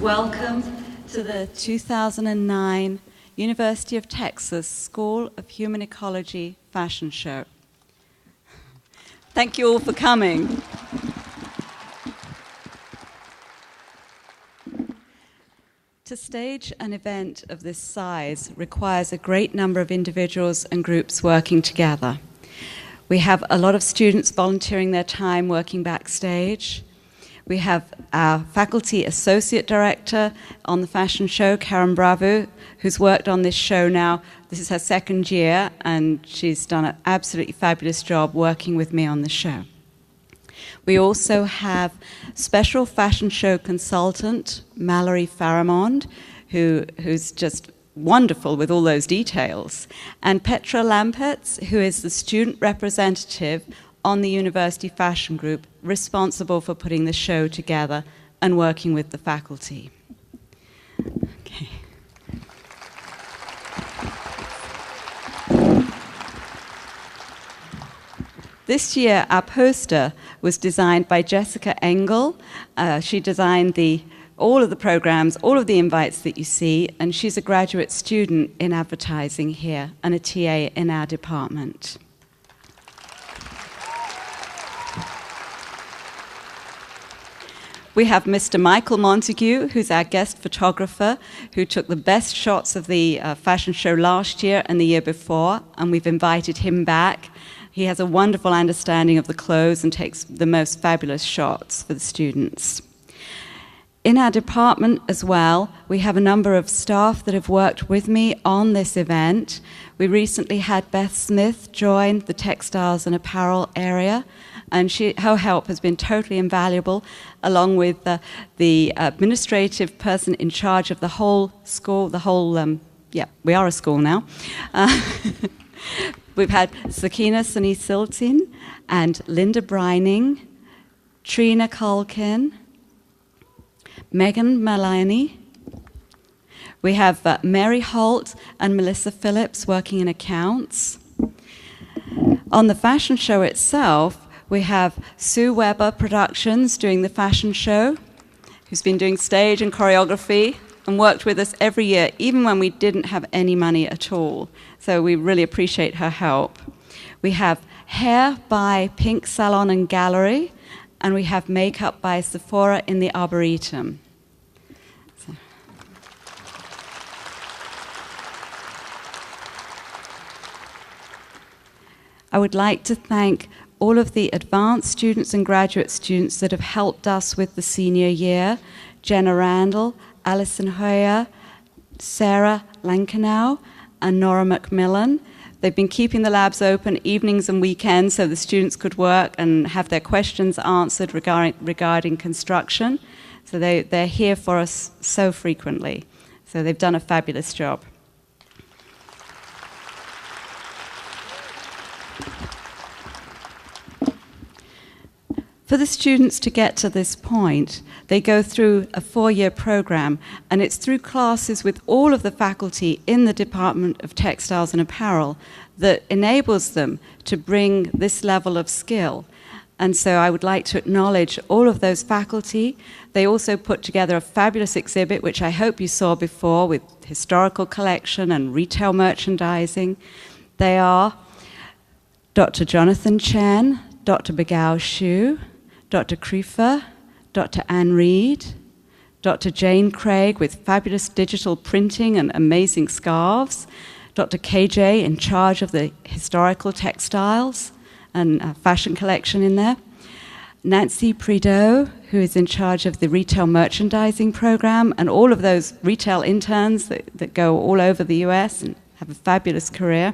welcome to the 2009 University of Texas School of Human Ecology Fashion Show. Thank you all for coming. To stage an event of this size requires a great number of individuals and groups working together. We have a lot of students volunteering their time working backstage. We have our faculty associate director on the fashion show, Karen Bravo, who's worked on this show now. This is her second year, and she's done an absolutely fabulous job working with me on the show. We also have special fashion show consultant, Mallory Faramond, who's just wonderful with all those details, and Petra Lampets, who is the student representative on the University Fashion Group, responsible for putting the show together and working with the faculty. Okay. This year, our poster was designed by Jessica Engel. She designed all of the programs, all of the invites that you see, and she's a graduate student in advertising here and a TA in our department. We have Mr. Michael Montague, who's our guest photographer, who took the best shots of the fashion show last year and the year before, and we've invited him back. He has a wonderful understanding of the clothes and takes the most fabulous shots for the students. In our department as well, we have a number of staff that have worked with me on this event. We recently had Beth Smith join the textiles and apparel area, and her help has been totally invaluable, along with the administrative person in charge of the whole school, we are a school now. We've had Sakina Sunny-Siltin and Linda Brining, Trina Culkin, Megan Malani. We have Mary Holt and Melissa Phillips working in accounts. On the fashion show itself, we have Sue Weber Productions doing the fashion show, who's been doing stage and choreography and worked with us every year, even when we didn't have any money at all. So we really appreciate her help. We have hair by Pink Salon and Gallery, and we have makeup by Sephora in the Arboretum. I would like to thank all of the advanced students and graduate students that have helped us with the senior year: Jenna Randall, Alison Hoyer, Sarah Lankenau, and Nora McMillan. They've been keeping the labs open evenings and weekends so the students could work and have their questions answered regarding construction. So they're here for us so frequently. So they've done a fabulous job. For the students to get to this point, they go through a 4-year program, and it's through classes with all of the faculty in the Department of Textiles and Apparel that enables them to bring this level of skill. And so I would like to acknowledge all of those faculty. They also put together a fabulous exhibit, which I hope you saw before, with historical collection and retail merchandising. They are Dr. Jonathan Chen, Dr. Begao Xu, Dr. Krifa, Dr. Anne Reed, Dr. Jane Craig with fabulous digital printing and amazing scarves, Dr. KJ in charge of the historical textiles and fashion collection in there, Nancy Prideaux, who is in charge of the retail merchandising program, and all of those retail interns that go all over the US and have a fabulous career.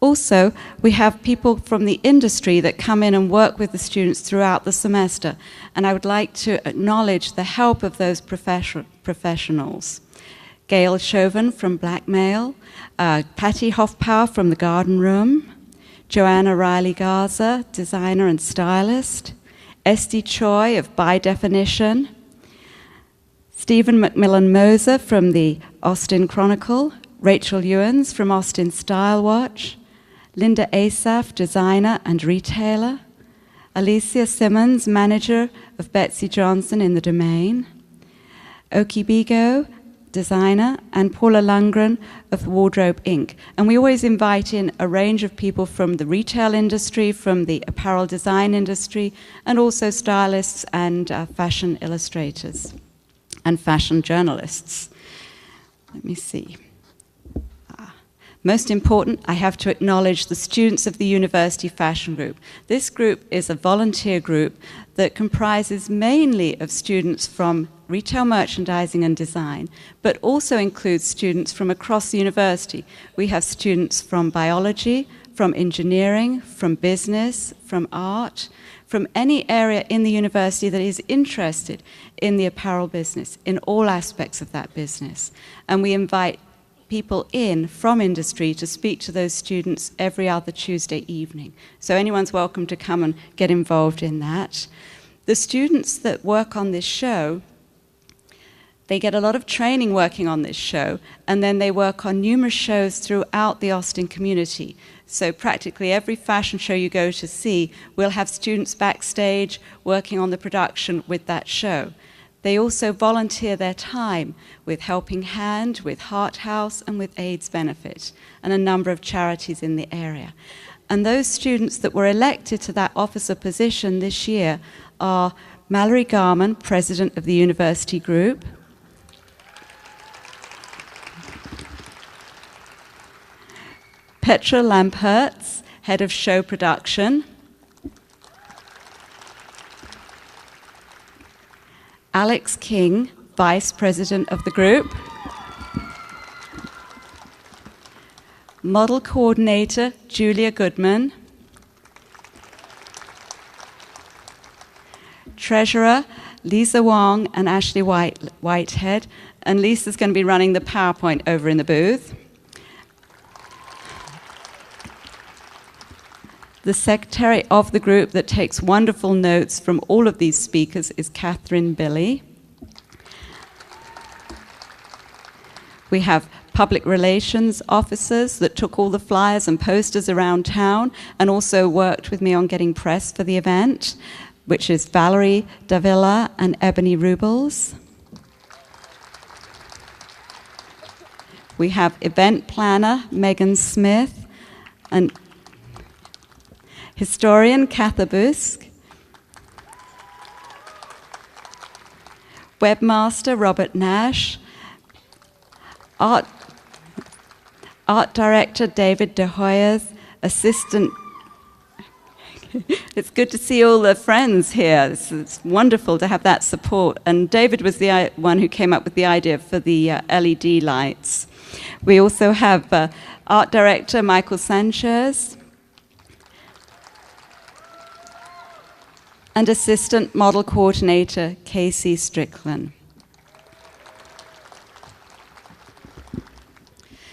Also, we have people from the industry that come in and work with the students throughout the semester, and I would like to acknowledge the help of those professionals. Gail Chauvin from Blackmail, Patty Hoffpower from the Garden Room, Joanna Riley-Garza, designer and stylist, Esty Choi of By Definition, Stephen McMillan-Moser from the Austin Chronicle, Rachel Ewens from Austin Style Watch, Linda Asaf, designer and retailer, Alicia Simmons, manager of Betsy Johnson in the Domain, Oki Bigo, designer, and Paula Lundgren of Wardrobe Inc. And we always invite in a range of people from the retail industry, from the apparel design industry, and also stylists and fashion illustrators and fashion journalists. Let me see. Most important, I have to acknowledge the students of the University Fashion Group. This group is a volunteer group that comprises mainly of students from retail merchandising and design, but also includes students from across the university. We have students from biology, from engineering, from business, from art, from any area in the university that is interested in the apparel business, in all aspects of that business. And we invite people in from industry to speak to those students every other Tuesday evening. So anyone's welcome to come and get involved in that. The students that work on this show, they get a lot of training working on this show, and then they work on numerous shows throughout the Austin community. So practically every fashion show you go to see will have students backstage working on the production with that show. They also volunteer their time with Helping Hand, with Heart House, and with AIDS Benefit, and a number of charities in the area. And those students that were elected to that officer position this year are Mallory Garman, president of the university group, Petra Lampertz, head of show production, Alex King, vice president of the group, model coordinator Julia Goodman, treasurer Lisa Wong and Ashley Whitehead, and Lisa's going to be running the PowerPoint over in the booth. The secretary of the group that takes wonderful notes from all of these speakers is Catherine Billy. We have public relations officers that took all the flyers and posters around town and also worked with me on getting press for the event, which is Valerie Davila and Ebony Rubles. We have event planner Megan Smith and historian Katha Busk, webmaster Robert Nash, art director David De Hoyers, assistant. It's good to see all the friends here. It's wonderful to have that support. And David was the one who came up with the idea for the LED lights. We also have art director Michael Sanchez, and assistant model coordinator Casey Strickland.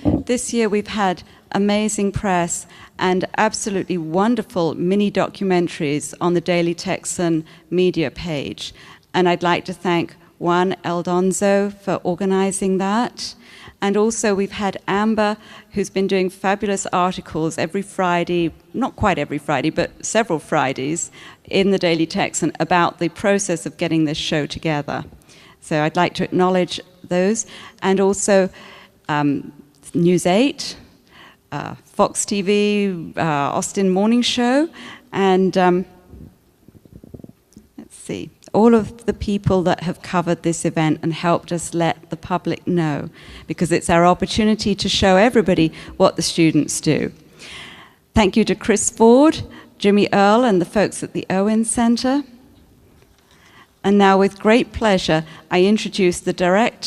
This year we've had amazing press and absolutely wonderful mini documentaries on the Daily Texan media page. And I'd like to thank Juan Eldonzo for organizing that. And also we've had Amber, who's been doing fabulous articles every Friday, not quite every Friday, but several Fridays in the Daily Texan about the process of getting this show together. So I'd like to acknowledge those. And also News 8, Fox TV, Austin Morning Show, and let's see, all of the people that have covered this event and helped us let the public know, because it's our opportunity to show everybody what the students do. Thank you to Chris Ford, Jimmy Earle, and the folks at the Owen Center. And now, with great pleasure, I introduce the director